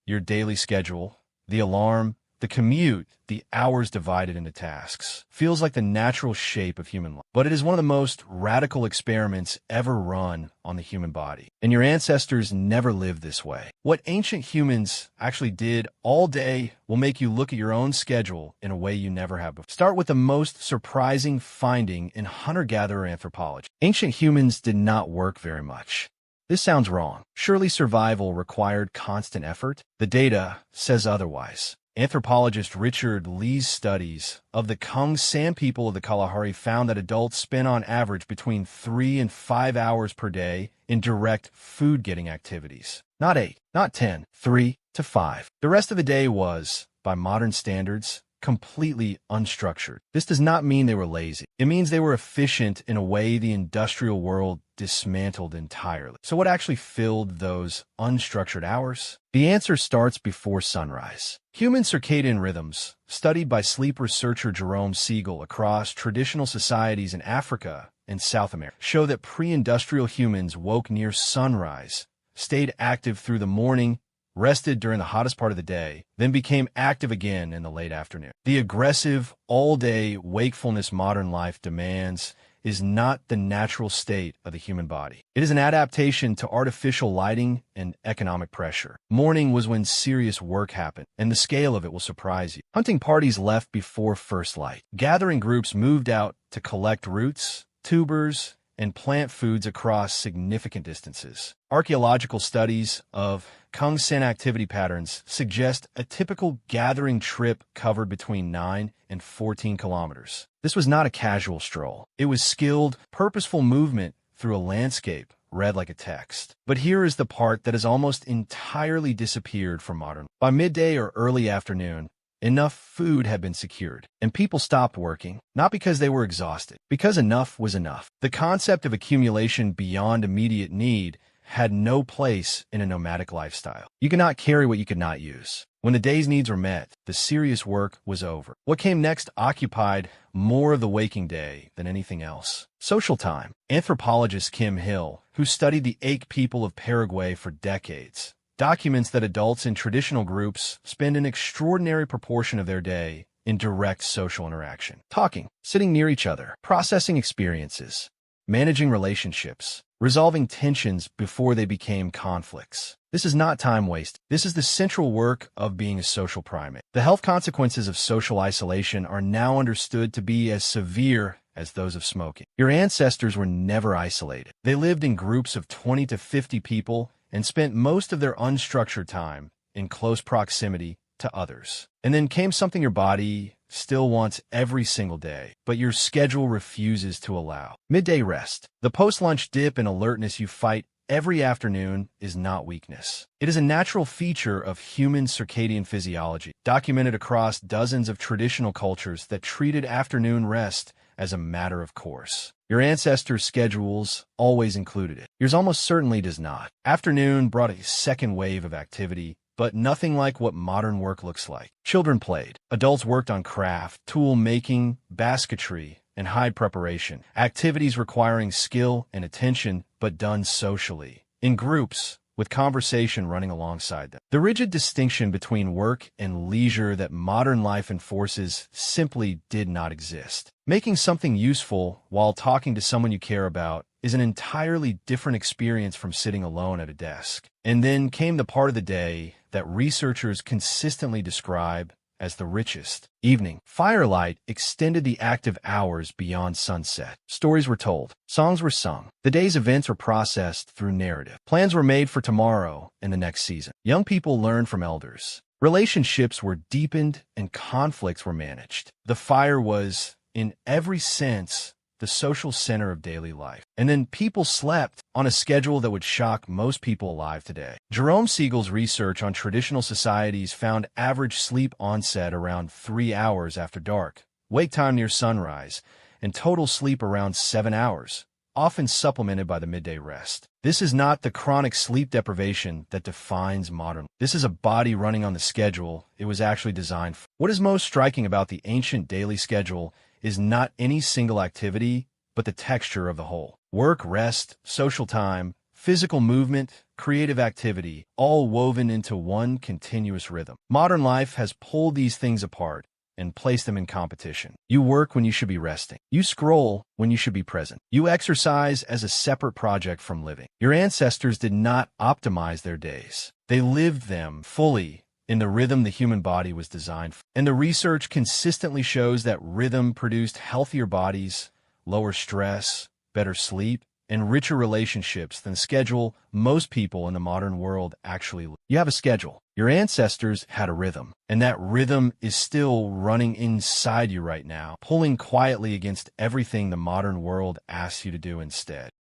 your daily schedule, the alarm, the commute, the hours divided into tasks, feels like the natural shape of human life. But it is one of the most radical experiments ever run on the human body. And your ancestors never lived this way. What ancient humans actually did all day will make you look at your own schedule in a way you never have before. Start with the most surprising finding in hunter-gatherer anthropology. Ancient humans did not work very much. This sounds wrong. Surely survival required constant effort? The data says otherwise. Anthropologist Richard Lee's studies of the Kung San people of the Kalahari found that adults spent on average between 3 and 5 hours per day in direct food-getting activities. Not 8, not 10, 3 to 5. The rest of the day was, by modern standards, completely unstructured. This does not mean they were lazy. It means they were efficient in a way the industrial world dismantled entirely. So what actually filled those unstructured hours? The answer starts before sunrise. Human circadian rhythms, studied by sleep researcher Jerome Siegel across traditional societies in Africa and South America, show that pre-industrial humans woke near sunrise, stayed active through the morning, rested during the hottest part of the day, then became active again in the late afternoon. The aggressive, all-day wakefulness modern life demands is not the natural state of the human body. It is an adaptation to artificial lighting and economic pressure. Morning was when serious work happened, and the scale of it will surprise you. Hunting parties left before first light. Gathering groups moved out to collect roots, tubers, and plant foods across significant distances. Archaeological studies of Kung San activity patterns suggest a typical gathering trip covered between 9 and 14 kilometers. This was not a casual stroll. It was skilled, purposeful movement through a landscape read like a text. But here is the part that has almost entirely disappeared from modern. By midday or early afternoon, enough food had been secured, and people stopped working, not because they were exhausted, because enough was enough. The concept of accumulation beyond immediate need had no place in a nomadic lifestyle. You could not carry what you could not use. When the day's needs were met, the serious work was over. What came next occupied more of the waking day than anything else. Social time. Anthropologist Kim Hill, who studied the Ache people of Paraguay for decades, documents that adults in traditional groups spend an extraordinary proportion of their day in direct social interaction. Talking, sitting near each other, processing experiences, managing relationships, resolving tensions before they became conflicts. This is not time waste. This is the central work of being a social primate. The health consequences of social isolation are now understood to be as severe as those of smoking. Your ancestors were never isolated. They lived in groups of 20 to 50 people and spent most of their unstructured time in close proximity to others. And then came something your body still wants every single day, but your schedule refuses to allow. Midday rest. The post-lunch dip in alertness you fight every afternoon is not weakness. It is a natural feature of human circadian physiology, documented across dozens of traditional cultures that treated afternoon rest as a matter of course. Your ancestors' schedules always included it. Yours almost certainly does not. Afternoon brought a second wave of activity, but nothing like what modern work looks like. Children played. Adults worked on craft, tool making, basketry, and hide preparation. Activities requiring skill and attention, but done socially. In groups, with conversation running alongside them. The rigid distinction between work and leisure that modern life enforces simply did not exist. Making something useful while talking to someone you care about is an entirely different experience from sitting alone at a desk. And then came the part of the day that researchers consistently describe as the richest. Evening. Firelight extended the active hours beyond sunset. Stories were told. Songs were sung. The day's events were processed through narrative. Plans were made for tomorrow and the next season. Young people learned from elders. Relationships were deepened and conflicts were managed. The fire was, in every sense, the social center of daily life. And then people slept on a schedule that would shock most people alive today. Jerome Siegel's research on traditional societies found average sleep onset around 3 hours after dark, wake time near sunrise, and total sleep around 7 hours, often supplemented by the midday rest. This is not the chronic sleep deprivation that defines modern. This is a body running on the schedule it was actually designed for. What is most striking about the ancient daily schedule is not any single activity, but the texture of the whole. Work, rest, social time, physical movement, creative activity, all woven into one continuous rhythm. Modern life has pulled these things apart and placed them in competition. You work when you should be resting. You scroll when you should be present. You exercise as a separate project from living. Your ancestors did not optimize their days. They lived them fully in the rhythm the human body was designed for. And the research consistently shows that rhythm produced healthier bodies, lower stress, better sleep, and richer relationships than schedule most people in the modern world actually live. You have a schedule. Your ancestors had a rhythm, and that rhythm is still running inside you right now, pulling quietly against everything the modern world asks you to do instead.